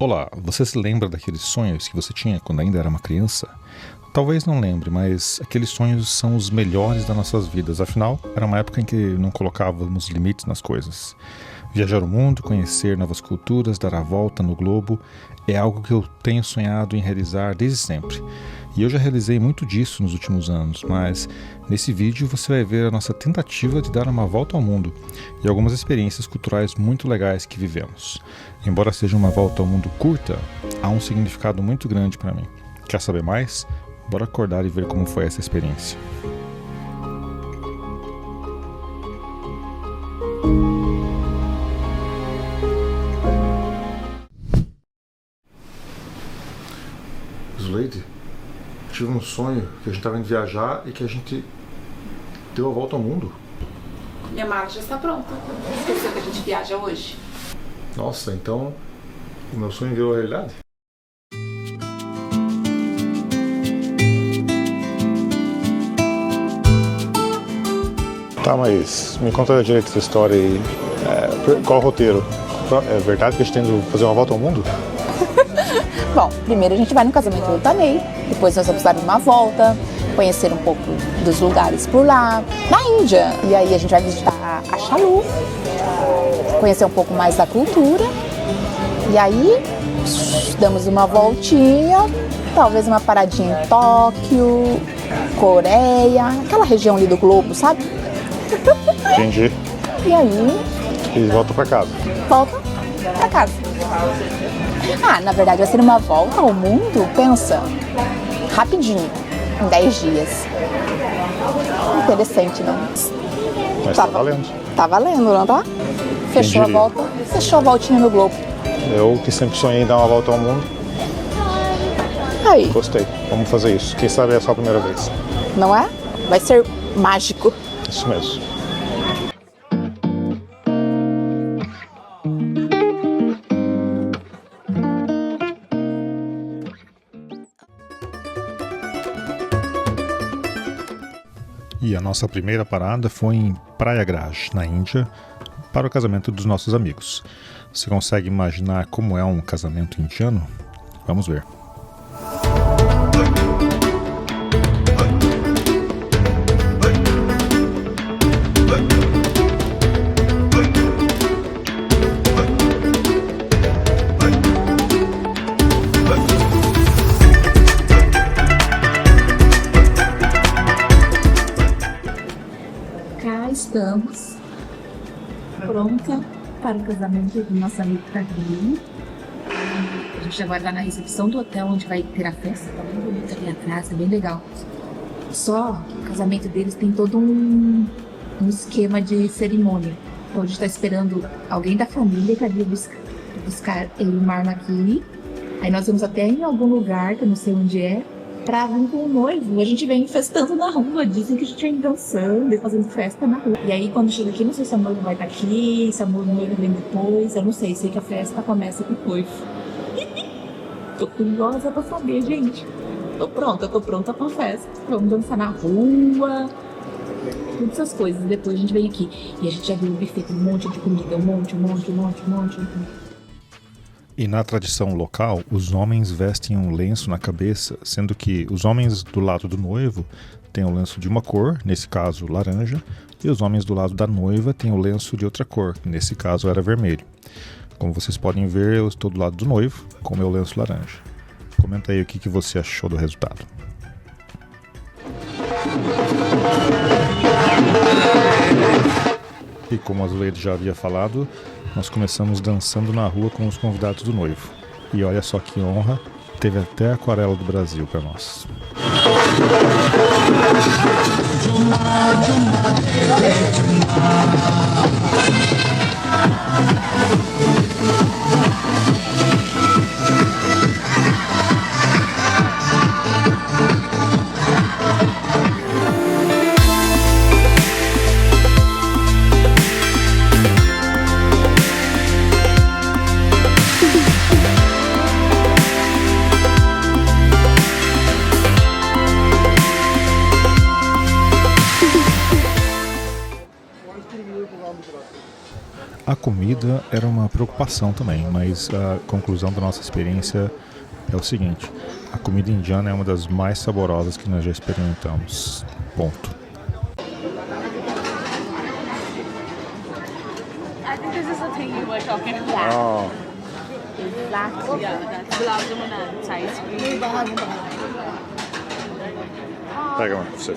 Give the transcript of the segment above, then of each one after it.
Olá, você se lembra daqueles sonhos que você tinha quando ainda era uma criança? Talvez não lembre, mas aqueles sonhos são os melhores das nossas vidas. Afinal, era uma época em que não colocávamos limites nas coisas. Viajar o mundo, conhecer novas culturas, dar a volta no globo é algo que eu tenho sonhado em realizar desde sempre. E eu já realizei muito disso nos últimos anos, mas nesse vídeo você vai ver a nossa tentativa de dar uma volta ao mundo e algumas experiências culturais muito legais que vivemos. Embora seja uma volta ao mundo curta, há um significado muito grande para mim. Quer saber mais? Bora acordar e ver como foi essa experiência. Zuleide, tive um sonho que a gente estava indo viajar e que a gente deu a volta ao mundo. Minha mala já está pronta. Esqueceu que a gente viaja hoje? Nossa, então o meu sonho virou realidade? Tá, mas me conta direito essa história aí. Qual o roteiro? É verdade que a gente tem que fazer uma volta ao mundo? Bom, primeiro a gente vai no casamento do Tanei, depois nós vamos dar uma volta, conhecer um pouco dos lugares por lá, na Índia. E aí a gente vai visitar a Chalu, conhecer um pouco mais da cultura. E aí damos uma voltinha, talvez uma paradinha em Tóquio, Coreia, aquela região ali do globo, sabe? Entendi. E aí... E volta pra casa. Volta pra casa. Na verdade vai ser uma volta ao mundo, pensa, rapidinho, em 10 dias. Interessante, não? Mas tá valendo. Tá valendo, não tá? Fechou a volta, fechou a voltinha no globo. Eu que sempre sonhei em dar uma volta ao mundo. Aí. Gostei, vamos fazer isso. Quem sabe é só a primeira vez. Não é? Vai ser mágico. Isso mesmo. E a nossa primeira parada foi em Prayagraj, na Índia, para o casamento dos nossos amigos. Você consegue imaginar como é um casamento indiano? Vamos ver. Estamos pronta para o casamento do nosso amigo Carlinhos. A gente agora vai na recepção do hotel onde vai ter a festa, tá bem bonito ali atrás, é bem legal. Só que o casamento deles tem todo um esquema de cerimônia. Então a gente está esperando alguém da família que vir buscar ele no Marmaquiri. Aí nós vamos até em algum lugar, que eu não sei onde é, pra vir com o noivo. A gente vem festando na rua, dizem que a gente vem dançando e fazendo festa na rua. E aí quando chega aqui, não sei se a noiva vai estar aqui, se a noiva vem depois, eu não sei que a festa começa depois. Tô curiosa pra saber, gente. Tô pronta pra festa. Vamos dançar na rua, todas essas coisas. Depois a gente vem aqui e a gente já viu o buffet, tem um monte de comida, um monte. E na tradição local, os homens vestem um lenço na cabeça, sendo que os homens do lado do noivo têm o lenço de uma cor, nesse caso laranja, e os homens do lado da noiva têm o lenço de outra cor, nesse caso era vermelho. Como vocês podem ver, eu estou do lado do noivo, com o meu lenço laranja. Comenta aí o que você achou do resultado. E como a Zuleide já havia falado, nós começamos dançando na rua com os convidados do noivo. E olha só que honra, teve até a aquarela do Brasil para nós. A comida era uma preocupação também, mas a conclusão da nossa experiência é o seguinte: a comida indiana é uma das mais saborosas que nós já experimentamos. Ponto. I think this is the thing you were talking about. Oh. Exactly. Yeah, that's gulab jamun and ice cream. Pega uma pra você.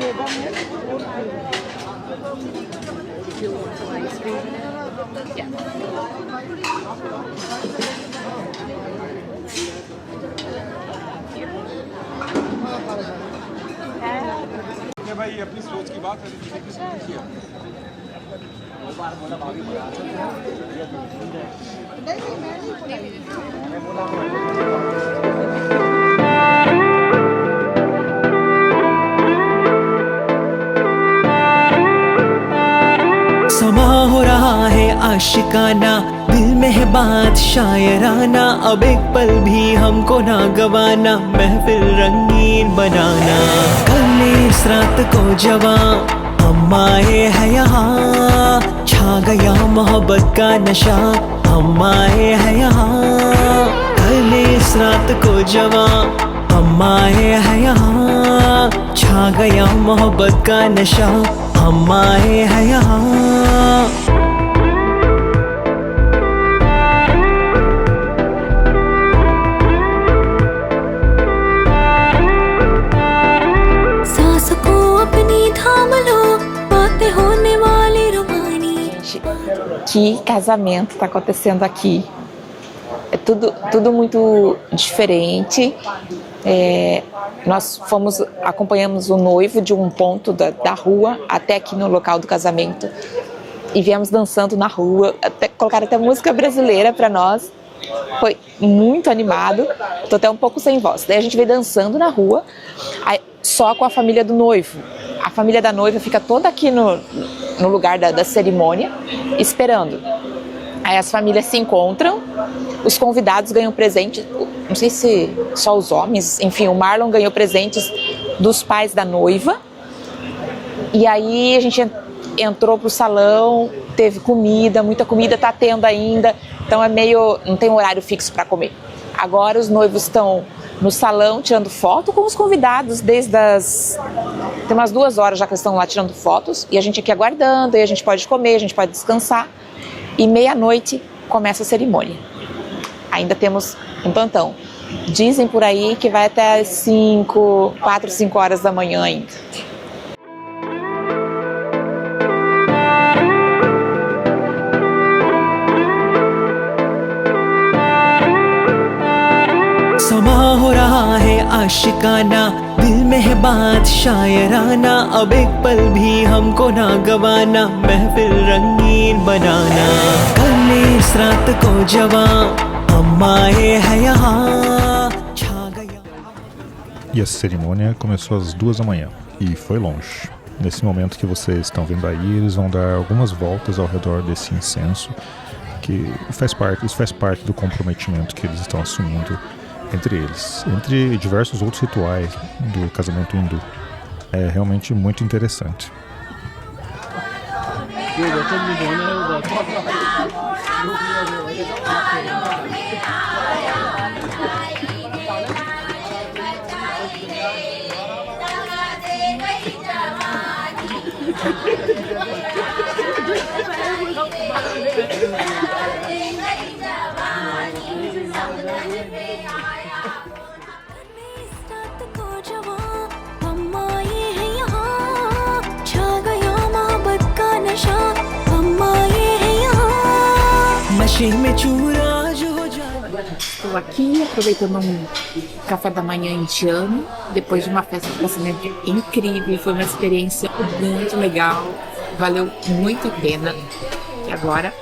Do you want some ice cream? Yeah. भाई अपनी सोच की बात है किसी की है समा हो रहा है आशिकाना, दिल में है बात शायराना, अब एक पल भी हमको ना गवाना, महफिल रंगीन बनाना। कल इस रात को जवां हम आए हैं यहाँ, छा गया मोहब्बत का नशा, हम आए हैं यहाँ। कल इस रात को जवां हम आए हैं यहाँ, छा गया मोहब्बत का नशा, हम आए हैं यहाँ। सांस को अपनी थाम लो, बातें होने वाली रुबानी। Que casamento está acontecendo aqui. É tudo muito diferente. Nós acompanhamos o noivo de um ponto da rua até aqui no local do casamento e viemos dançando na rua, colocaram até música brasileira para nós. Foi muito animado, tô até um pouco sem voz. Daí a gente veio dançando na rua, só com a família do noivo. A família da noiva fica toda aqui no lugar da cerimônia, esperando. Aí as famílias se encontram, os convidados ganham presente, não sei se só os homens, enfim, o Marlon ganhou presentes dos pais da noiva. E aí a gente entrou pro salão, teve comida, muita comida, tá tendo ainda, então não tem horário fixo para comer. Agora os noivos estão no salão tirando foto com os convidados tem umas 2 horas já que eles estão lá tirando fotos, e a gente aqui aguardando, e a gente pode comer, a gente pode descansar, e meia-noite começa a cerimônia. Ainda temos um plantão. Dizem por aí que vai até as 4, 5 horas da manhã ainda. समा हो रहा है आशिकाना, दिल में है बात शायराना, अब एक पल भी हमको ना गवाना, महफिल रंगीन बनाना। कल इस रात को जवां हम आए हैं यहाँ, छा गया। E a cerimônia começou às 2 da manhã e foi longe. Nesse momento que vocês estão vendo aí, eles vão dar algumas voltas ao redor desse incenso, que isso faz parte do comprometimento que eles estão assumindo entre eles, entre diversos outros rituais do casamento hindu. É realmente muito interessante. Estou aqui aproveitando um café da manhã indiano, depois de uma festa de casamento incrível. Foi uma experiência muito legal, valeu muito a pena. E agora,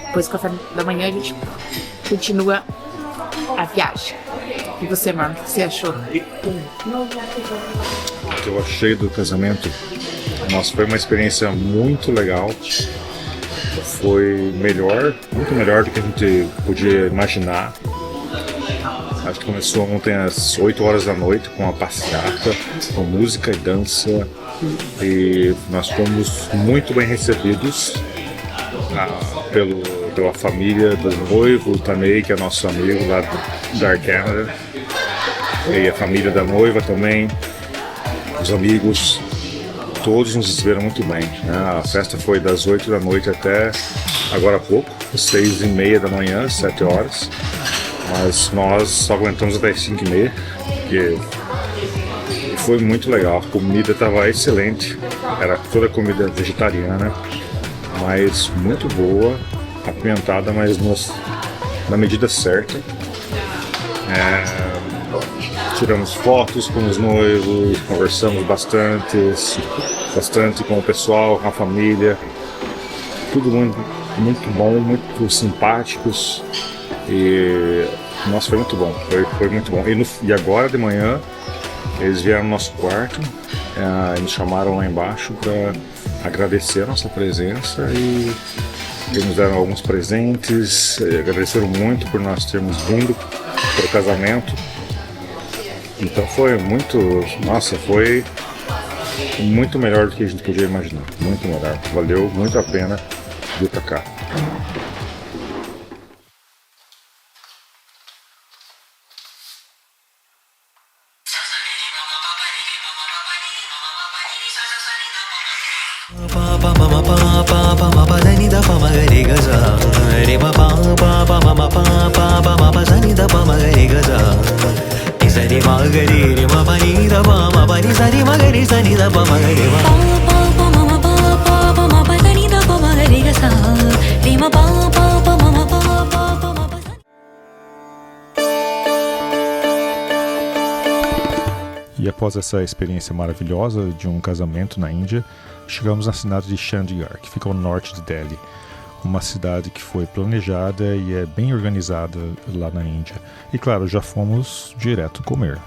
depois do café da manhã, a gente continua a viagem. E você, mano, o que você achou? O que eu achei do casamento? Nossa, foi uma experiência muito legal. Foi melhor, muito melhor do que a gente podia imaginar. Acho que começou ontem às 8 horas da noite com uma passeata, com música e dança. E nós fomos muito bem recebidos pela família do noivo, o Tanei, que é nosso amigo lá da Canada. E a família da noiva também, os amigos, todos nos receberam muito bem, né? A festa foi das 8 da noite até agora há pouco, 6h30 da manhã, 7 horas. Mas nós só aguentamos até 5h30, porque foi muito legal. A comida estava excelente, era toda comida vegetariana, mas muito boa, apimentada, mas na medida certa. Tiramos fotos com os noivos, conversamos bastante com o pessoal, com a família. Tudo muito bom, muito simpáticos. E nossa, foi muito bom, foi muito bom. E agora de manhã eles vieram no nosso quarto, nos chamaram lá embaixo para agradecer a nossa presença e eles nos deram alguns presentes, agradeceram muito por nós termos vindo para o casamento. Então foi muito melhor do que a gente podia imaginar, muito melhor, valeu muito a pena vir para cá. E após essa experiência maravilhosa de um casamento na Índia, chegamos na cidade de Chandigarh, que fica ao norte de Delhi. Uma cidade que foi planejada e é bem organizada lá na Índia. E claro, já fomos direto comer.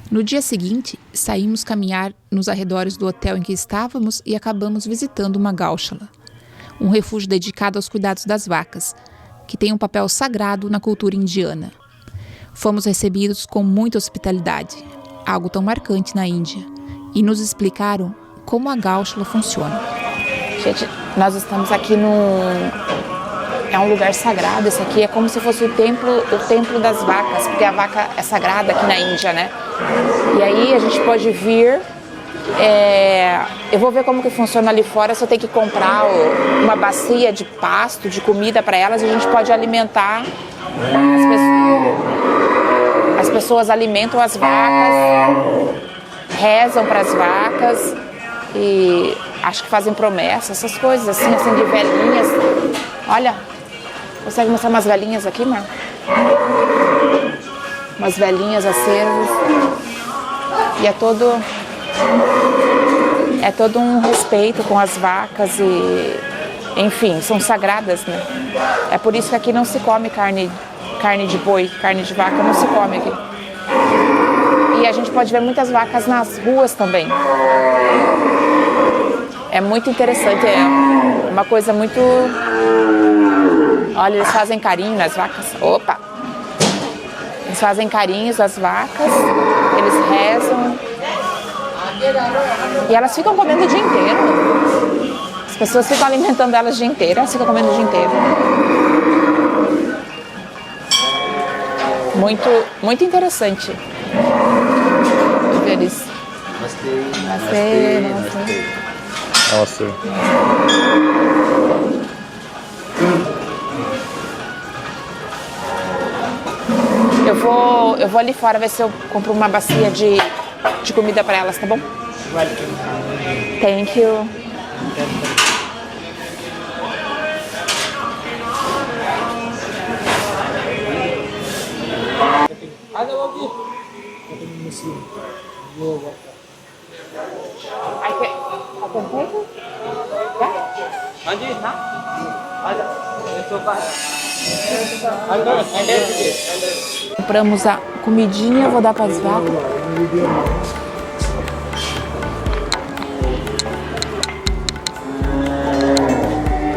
No dia seguinte, saímos caminhar nos arredores do hotel em que estávamos e acabamos visitando uma gaushala, um refúgio dedicado aos cuidados das vacas, que tem um papel sagrado na cultura indiana. Fomos recebidos com muita hospitalidade, algo tão marcante na Índia, e nos explicaram como a gaushala funciona. Gente, nós estamos aqui é um lugar sagrado. Esse aqui é como se fosse o templo das vacas, porque a vaca é sagrada aqui na Índia, né? E aí a gente pode vir, eu vou ver como que funciona ali fora, se eu tenho que comprar uma bacia de pasto, de comida para elas, e a gente pode alimentar as pessoas alimentam as vacas, rezam para as vacas e acho que fazem promessas, essas coisas assim de velhinhas. Olha, consegue mostrar umas velhinhas aqui, Mar? Umas velhinhas acesas. E é todo um respeito com as vacas e, enfim, são sagradas, né? É por isso que aqui não se come carne de boi, carne de vaca não se come aqui. E a gente pode ver muitas vacas nas ruas também. É muito interessante, é uma coisa muito... Olha, eles fazem carinho nas vacas. Opa! Eles fazem carinhos às vacas, eles rezam. E elas ficam comendo o dia inteiro. As pessoas ficam alimentando elas o dia inteiro, elas ficam comendo o dia inteiro. Muito interessante ver isso. Nossa. Eu vou ali fora ver se eu compro uma bacia de comida para elas, tá bom? Thank you. I can take it? Yeah? हाँ जी हाँ? Compramos a comidinha, vou dar para as vacas.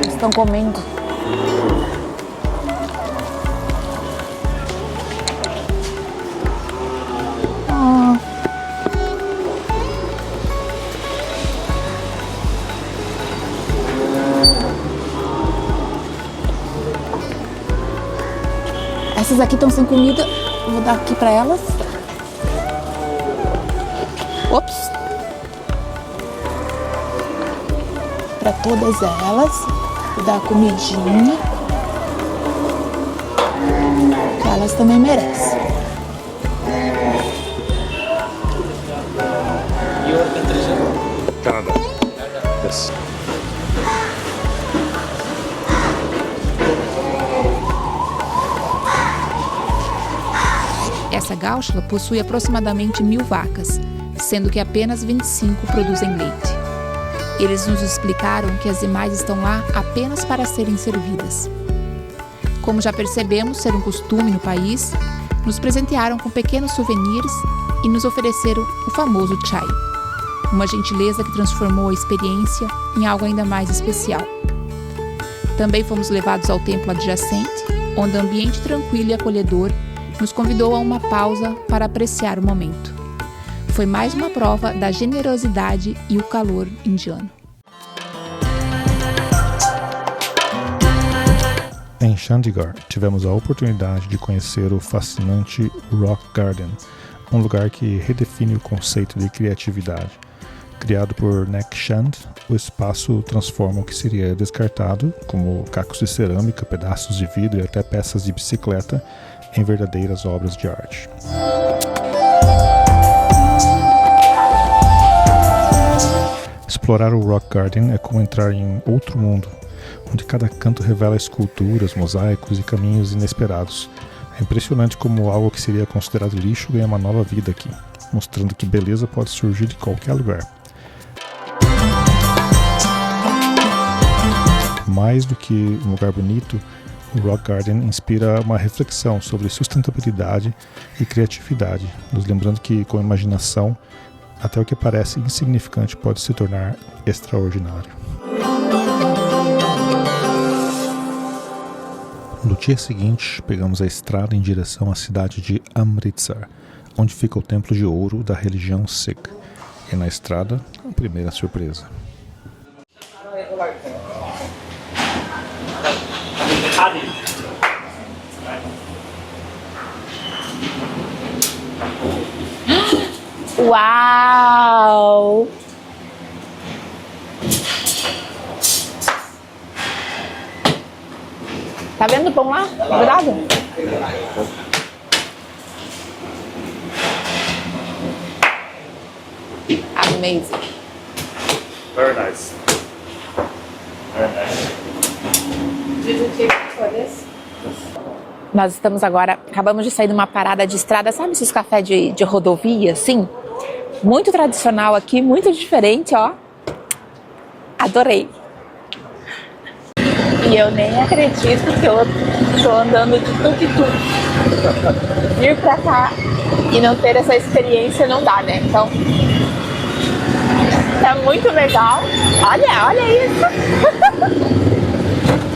Estão comendo. Essas aqui estão sem comida, vou dar aqui para elas. Ops! Para todas elas, vou dar a comidinha, que elas também merecem. Canadá. Yes. Essa gáusula possui aproximadamente 1000 vacas, sendo que apenas 25 produzem leite. Eles nos explicaram que as demais estão lá apenas para serem servidas. Como já percebemos ser um costume no país, nos presentearam com pequenos souvenirs e nos ofereceram o famoso chai, uma gentileza que transformou a experiência em algo ainda mais especial. Também fomos levados ao templo adjacente, onde o ambiente tranquilo e acolhedor nos convidou a uma pausa para apreciar o momento. Foi mais uma prova da generosidade e o calor indiano. Em Chandigarh, tivemos a oportunidade de conhecer o fascinante Rock Garden, um lugar que redefine o conceito de criatividade. Criado por Nek Chand, o espaço transforma o que seria descartado, como cacos de cerâmica, pedaços de vidro e até peças de bicicleta, em verdadeiras obras de arte. Explorar o Rock Garden é como entrar em outro mundo, onde cada canto revela esculturas, mosaicos e caminhos inesperados. É impressionante como algo que seria considerado lixo ganha uma nova vida aqui, mostrando que beleza pode surgir de qualquer lugar. Mais do que um lugar bonito, o Rock Garden inspira uma reflexão sobre sustentabilidade e criatividade, nos lembrando que, com a imaginação, até o que parece insignificante pode se tornar extraordinário. No dia seguinte, pegamos a estrada em direção à cidade de Amritsar, onde fica o templo de ouro da religião Sikh. E na estrada, a primeira surpresa. Uau! Tá vendo o pão lá? Cuidado! Amazing! Very nice. Very nice. Did you take for this? Nós estamos agora, acabamos de sair de uma parada de estrada, sabe esses cafés de rodovia, assim? Muito tradicional aqui, muito diferente, ó. Adorei. E eu nem acredito que eu tô andando de tuk-tuk. Vir pra cá e não ter essa experiência não dá, né? Então, tá muito legal. Olha isso.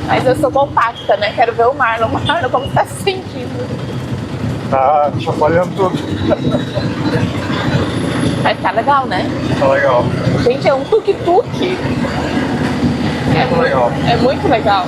Mas eu sou compacta, né? Quero ver o Marlon. Marlon, como tá se sentindo? Tá chacoalhando tudo. Mas tá legal, né? Tá legal. Gente, é um tuk-tuk. É muito legal.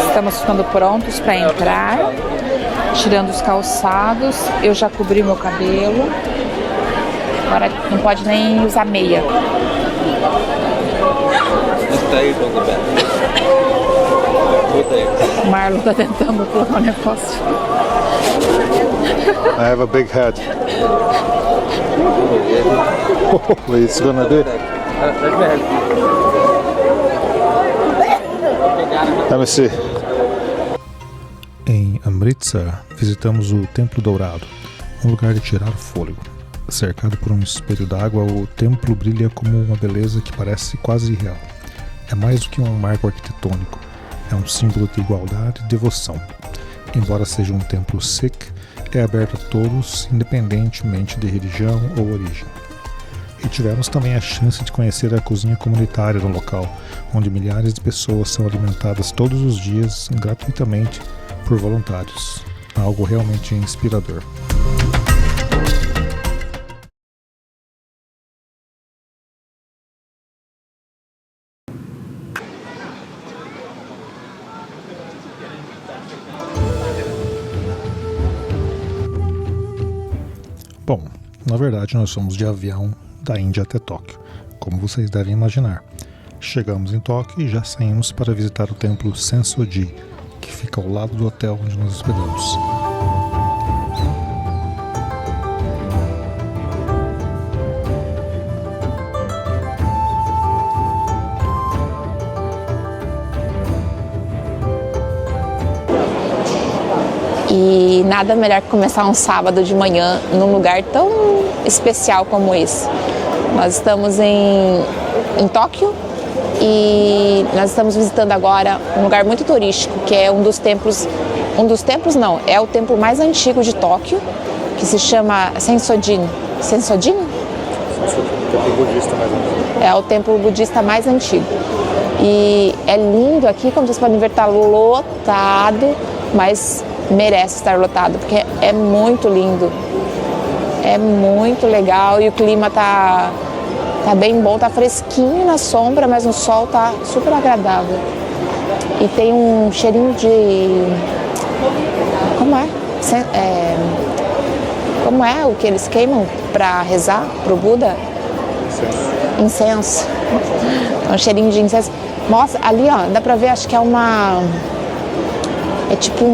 Estamos ficando prontos para entrar. tirando os calçados. Eu já cobri meu cabelo. Agora não pode nem usar meia. O Marlon tá tentando colocar um negócio. I have a big head. It's gonna be. Let me see. Em Amritsar, visitamos o Templo Dourado, um lugar de tirar o fôlego. Cercado por um espelho d'água, o templo brilha como uma beleza que parece quase irreal. É mais do que um marco arquitetônico, é um símbolo de igualdade e devoção. Embora seja um templo Sikh, é aberto a todos, independentemente de religião ou origem. E tivemos também a chance de conhecer a cozinha comunitária do local, onde milhares de pessoas são alimentadas todos os dias gratuitamente por voluntários. Algo realmente inspirador. Bom, na verdade nós fomos de avião da Índia até Tóquio, como vocês devem imaginar. Chegamos em Tóquio e já saímos para visitar o templo Sensoji, que fica ao lado do hotel onde nos hospedamos. E nada melhor que começar um sábado de manhã num lugar tão especial como esse. Nós estamos em Tóquio e nós estamos visitando agora um lugar muito turístico, que é um dos templos não, é o templo mais antigo de Tóquio, que se chama Sensojin. Sensojin? É o templo budista mais antigo. E é lindo aqui, como vocês podem ver, está lotado, mas merece estar lotado, porque é muito lindo, é muito legal e o clima tá bem bom, tá fresquinho na sombra, mas no sol tá super agradável. E tem um cheirinho de... Como é o que eles queimam para rezar pro Buda? Incenso. Um cheirinho de incenso. Mostra, ali ó, dá pra ver, acho que é uma... É tipo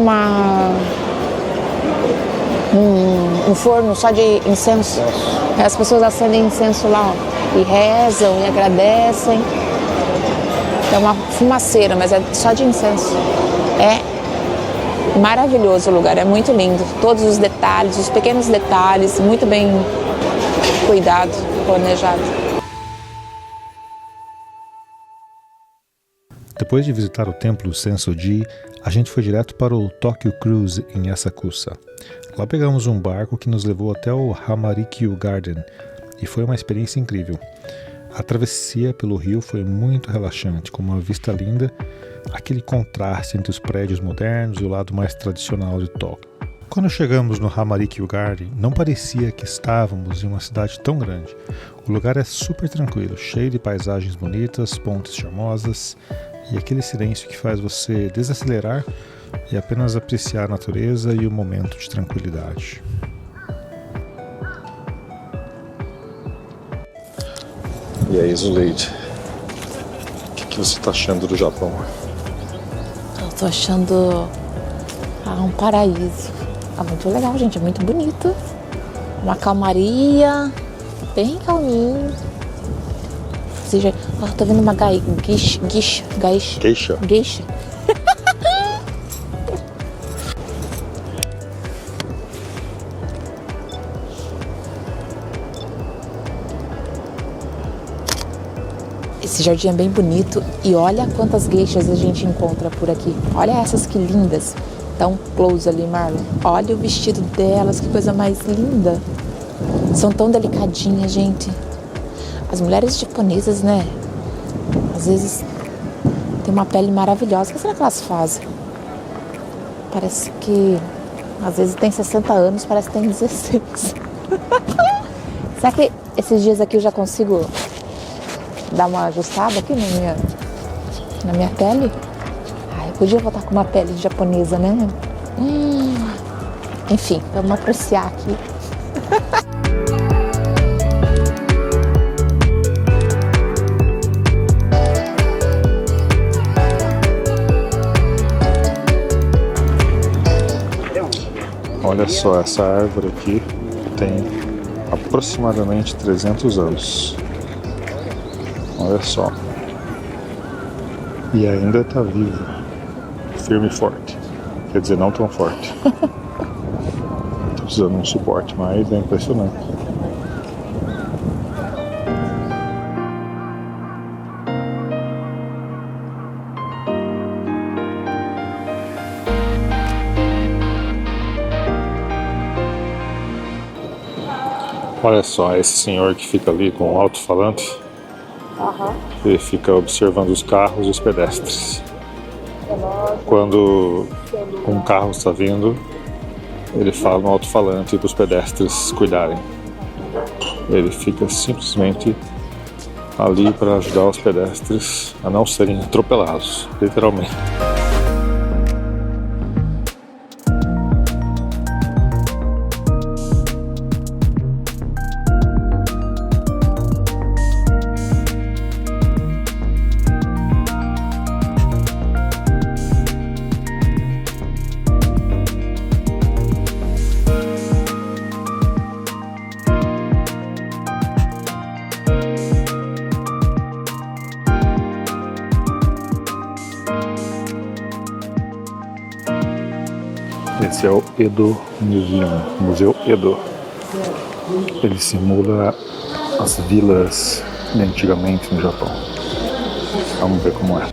um forno só de incenso. As pessoas acendem incenso lá, ó, e rezam e agradecem. É uma fumaceira, mas é só de incenso. É maravilhoso o lugar, é muito lindo. Todos os detalhes, os pequenos detalhes, muito bem cuidado, planejado. Depois de visitar o templo Sensoji, a gente foi direto para o Tokyo Cruise em Asakusa. Lá pegamos um barco que nos levou até o Hamarikyu Garden e foi uma experiência incrível. A travessia pelo rio foi muito relaxante, com uma vista linda, aquele contraste entre os prédios modernos e o lado mais tradicional de Tóquio. Quando chegamos no Hamarikyu Garden, não parecia que estávamos em uma cidade tão grande. O lugar é super tranquilo, cheio de paisagens bonitas, pontes charmosas e aquele silêncio que faz você desacelerar e apenas apreciar a natureza e o momento de tranquilidade. E aí, Zuleide, o que você está achando do Japão? Eu tô achando um paraíso. É muito legal, gente, é muito bonito. Uma calmaria, bem calminho. Seja, tô vendo uma geisha. Esse jardim é bem bonito e olha quantas geishas a gente encontra por aqui. Olha essas que lindas. Dá um close ali, Marlon. Olha o vestido delas, que coisa mais linda. São tão delicadinhas, gente. As mulheres japonesas, né? Às vezes tem uma pele maravilhosa. O que será que elas fazem? Parece que às vezes tem 60 anos, parece que tem 16. Será que esses dias aqui eu já consigo dar uma ajustada aqui na minha pele? Ai, eu podia voltar com uma pele japonesa, né? Enfim, vamos apreciar aqui. Olha só, essa árvore aqui tem aproximadamente 300 anos. Olha só. E ainda está viva. Firme e forte. Quer dizer, não tão forte. Está precisando de um suporte, mas é impressionante. Olha só, esse senhor que fica ali com o alto-falante, ele fica observando os carros e os pedestres. Quando um carro está vindo, ele fala no alto-falante para os pedestres cuidarem. Ele fica simplesmente ali para ajudar os pedestres a não serem atropelados, literalmente. Esse é o Edo Museum, Museu Edo. Ele simula as vilas de antigamente no Japão. Vamos ver como é.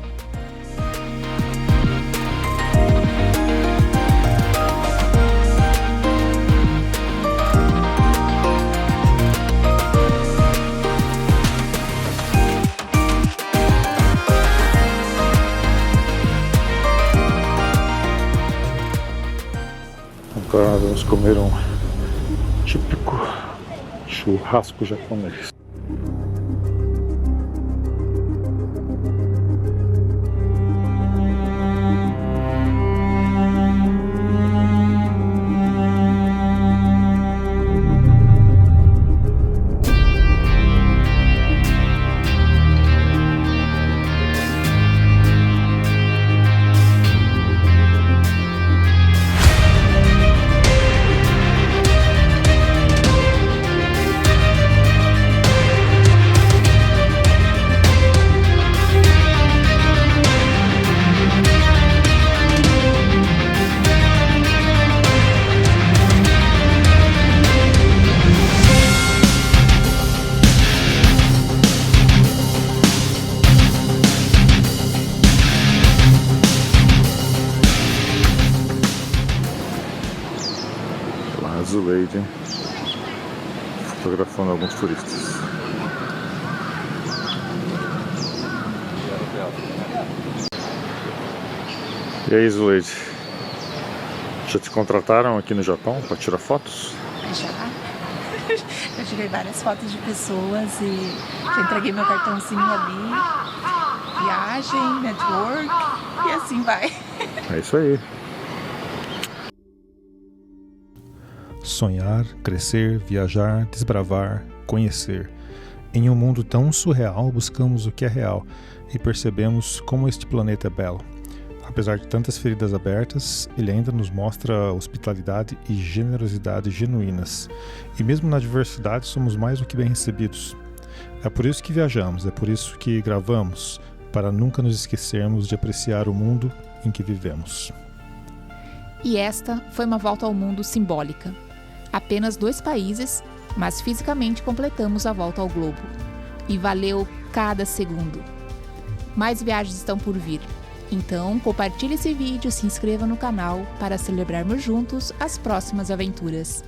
Agora vamos comer um típico churrasco japonês. Zuleide fotografando alguns turistas. E aí, Zuleide, já te contrataram aqui no Japão para tirar fotos? Já. Eu tirei várias fotos de pessoas e já entreguei meu cartãozinho ali. Viagem, network e assim vai. É isso aí. Sonhar, crescer, viajar, desbravar, conhecer. Em um mundo tão surreal, buscamos o que é real e percebemos como este planeta é belo. Apesar de tantas feridas abertas, ele ainda nos mostra hospitalidade e generosidade genuínas. E mesmo na diversidade, somos mais do que bem recebidos. É por isso que viajamos, é por isso que gravamos, para nunca nos esquecermos de apreciar o mundo em que vivemos. E esta foi uma volta ao mundo simbólica. Apenas 2 países, mas fisicamente completamos a volta ao globo. E valeu cada segundo. Mais viagens estão por vir. Então, compartilhe esse vídeo e se inscreva no canal para celebrarmos juntos as próximas aventuras.